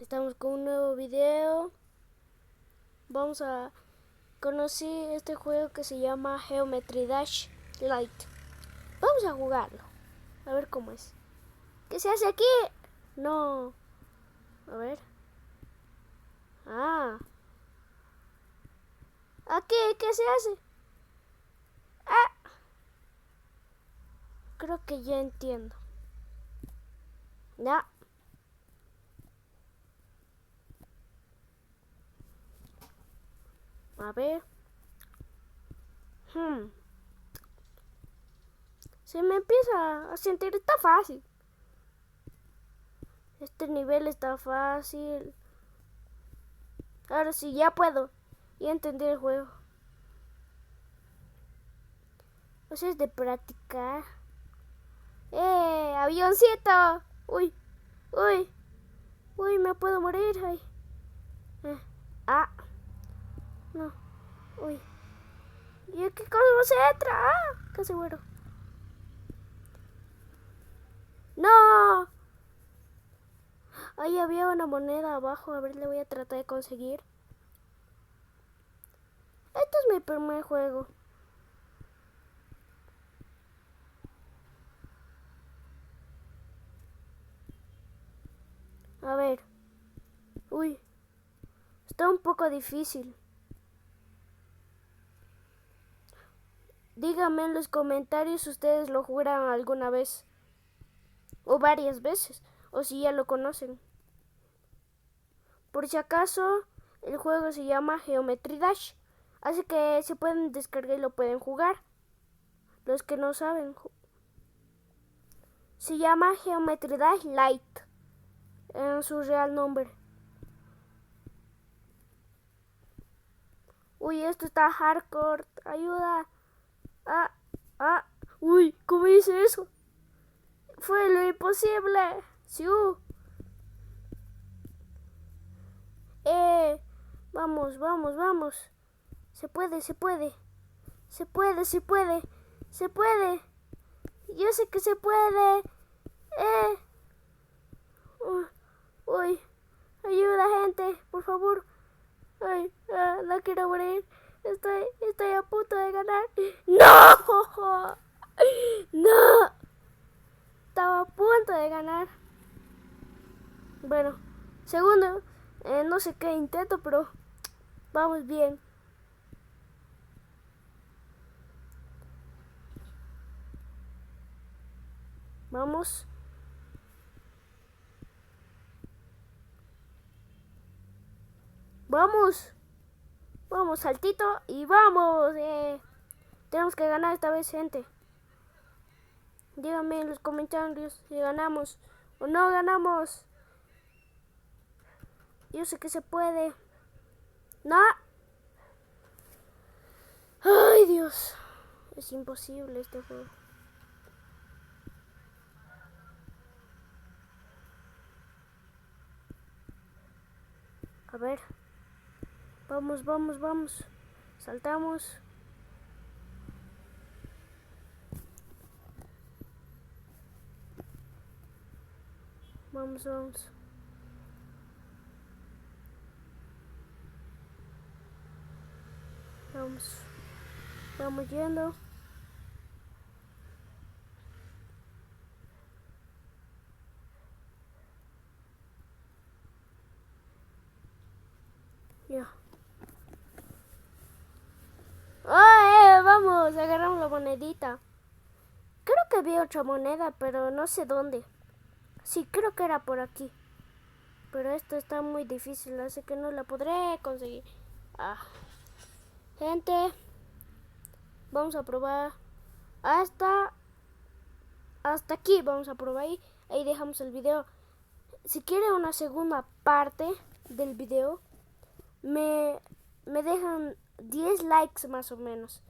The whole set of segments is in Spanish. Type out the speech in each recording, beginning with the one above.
Estamos con un nuevo video. Vamos a conocer este juego que se llama Geometry Dash Lite. Vamos a jugarlo. A ver cómo es. ¿Qué se hace aquí? No. A ver. Ah. Aquí, ¿qué se hace? Ah. Creo que ya entiendo. Ya. A ver. Se me empieza a sentir, está fácil. Este nivel está fácil. Ahora sí, ya puedo. Ya entendí el juego. Pues es de practicar. ¡Avioncito! ¡Uy! ¡Uy! ¡Uy! Me puedo morir. Ay. No. ¡Uy! ¿Y qué cosa se entra? ¡Ah! Casi muero. ¡No! Ahí había una moneda abajo. A ver, le voy a tratar de conseguir. Este es mi primer juego. A ver. Uy. Está un poco difícil. Díganme en los comentarios si ustedes lo jugaron alguna vez. O varias veces. O si ya lo conocen. Por si acaso, el juego se llama Geometry Dash. Así que se pueden descargar y lo pueden jugar. Los que no saben. Se llama Geometry Dash Lite. En su real nombre. Uy, esto está hardcore. Ayuda. Uy, ¿cómo hice eso? Fue lo imposible. ¡Siu! Vamos, vamos, vamos. Se puede, se puede. Se puede, se puede. Se puede. Yo sé que se puede. Uy. Ayuda, gente, por favor. Ay, no quiero morir. Estoy a punto de ganar. ¡No! ¡No! Estaba a punto de ganar. Bueno, segundo, no sé qué intento, pero vamos bien. Vamos. Vamos. Vamos, saltito y vamos. Tenemos que ganar esta vez, gente. Díganme en los comentarios si ganamos o no ganamos. Yo sé que se puede. No. Ay, Dios. Es imposible este juego. A ver. Vamos, vamos, vamos. Saltamos. Vamos, vamos. Vamos. Vamos yendo. Ya. Vamos, agarramos la monedita. Creo que había otra moneda, pero no sé dónde. Sí, creo que era por aquí. Pero esto está muy difícil, así que no la podré conseguir. Gente, vamos a probar hasta aquí. Vamos a probar ahí dejamos el video. Si quieren una segunda parte del video, me dejan 10 likes más o menos.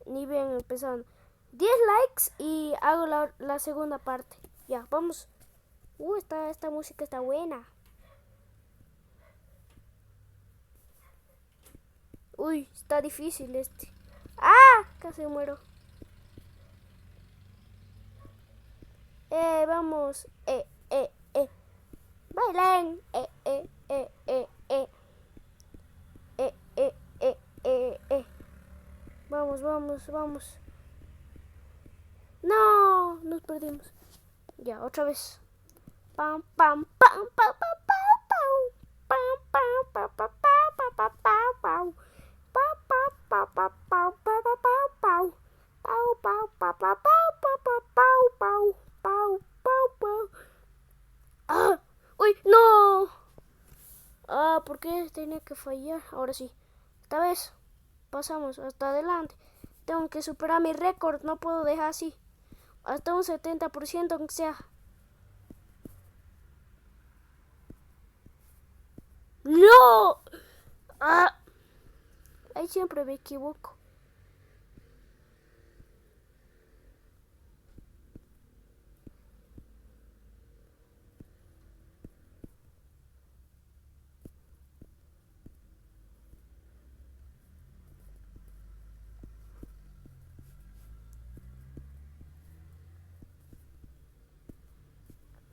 Ni bien empezando. 10 likes y hago la segunda parte. Ya, vamos. Esta música está buena. Uy, está difícil este. Casi muero. Vamos. Bailen. Vamos, vamos. No, nos perdimos. Ya, otra vez. Pam, pam, pam, pam, pam, pam, pam, pam, pam, pam, pam, pam, pam, pam, pam, pam, pam, pam, pam, pau, pau, pau, pau, pau, pau, pau, pau, pau, pau, pau. ¡Ah! ¡Uy! ¡No! Ah, ¿por qué tenía que fallar? Ahora sí. Esta vez pasamos hasta adelante. Tengo que superar mi récord. No puedo dejar así. Hasta un 70% aunque sea. ¡No! Ah, ahí siempre me equivoco.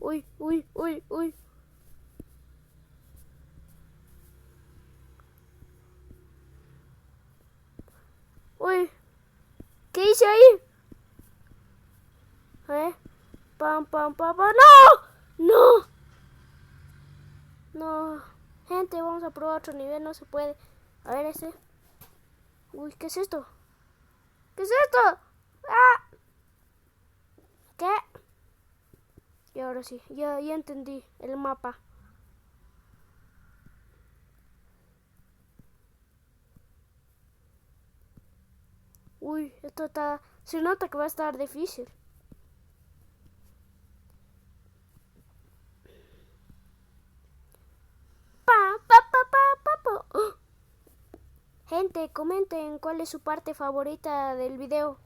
Uy, uy, uy, uy. Uy, ¿qué hice ahí? Pam, pam, pam, pam. ¡No! ¡No! No. Gente, vamos a probar otro nivel. No se puede. A ver ese. Uy, ¿qué es esto? ¿Qué es esto? ¡Ah! ¿Qué? Y ahora sí, ya entendí el mapa. Uy, esto está... Se nota que va a estar difícil. Pa, pa, pa, pa, pa, pa. ¡Oh! Gente, comenten cuál es su parte favorita del video.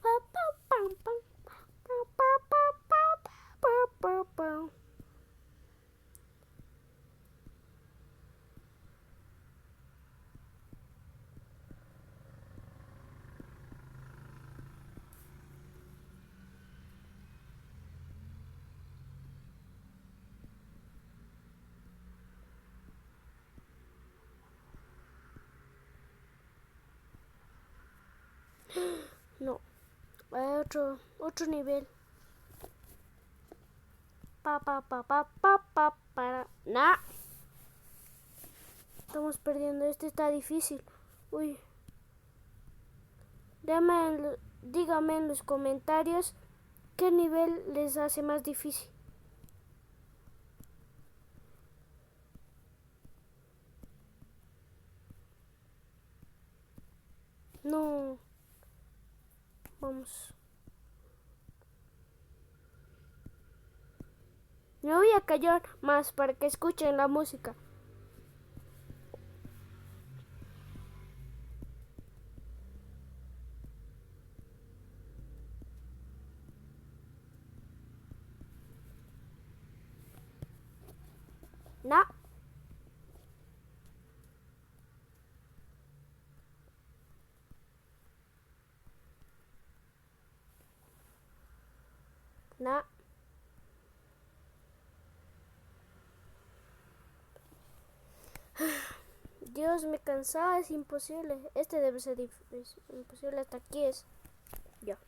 Pa, pa, pam, pam, pa, pa, pa, pa, pa, pa, pa. No, hay otro nivel. Pa, pa, pa, pa, pa, pa, para. Nah. Estamos perdiendo. Este está difícil. Uy. Dígame en los comentarios qué nivel les hace más difícil. No. Vamos. Me voy a callar más para que escuchen la música. No. No. Dios, me cansaba, es imposible. Este debe ser imposible, hasta aquí es. Ya.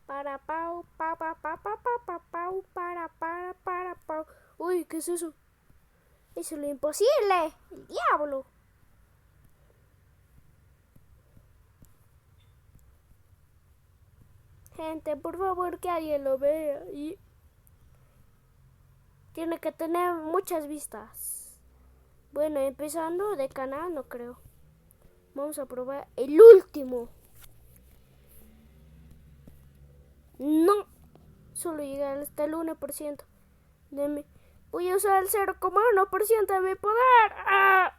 Para pau, pa pa pa pa pa pa pau, para pau. Uy, ¿qué es eso? Eso es lo imposible. El diablo. Gente, por favor que alguien lo vea y tiene que tener muchas vistas. Bueno, empezando de canal no creo. Vamos a probar el último. No, solo llegar hasta el 1% de mi... Voy a usar el 0,1% de mi poder. ¡Ah!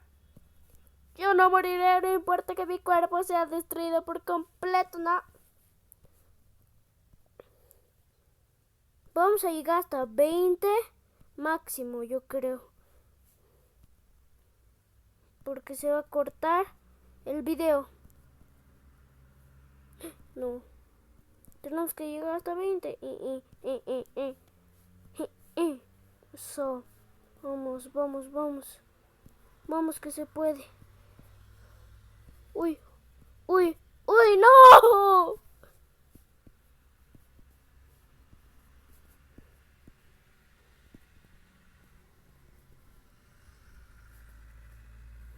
Yo no moriré, no importa que mi cuerpo sea destruido por completo, no. Vamos a llegar hasta 20 máximo, yo creo. Porque se va a cortar el video. No. Tenemos que llegar hasta 20. Eso. Vamos, vamos, vamos. Vamos que se puede. Uy, uy, uy, no.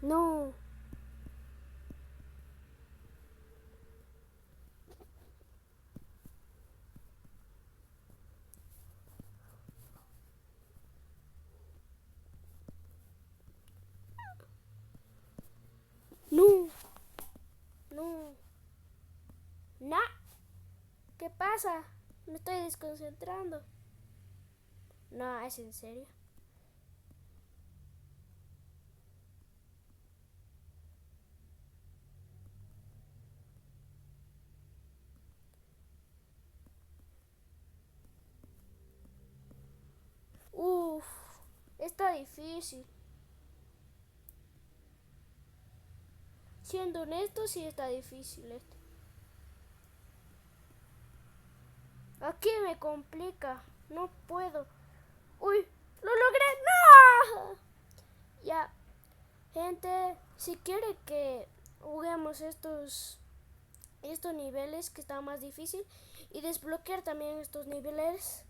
No. No. No. Nah. ¿Qué pasa? Me estoy desconcentrando. No, ¿es en serio? Uf, está difícil. Siendo honesto, sí está difícil esto. Aquí me complica. No puedo. Uy, lo logré. ¡No! Ya, gente, si quiere que juguemos estos niveles que está más difícil y desbloquear también estos niveles,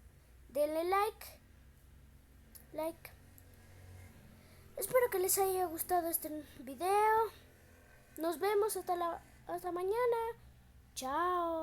denle like. Espero que les haya gustado este video. Nos vemos hasta mañana. Chao.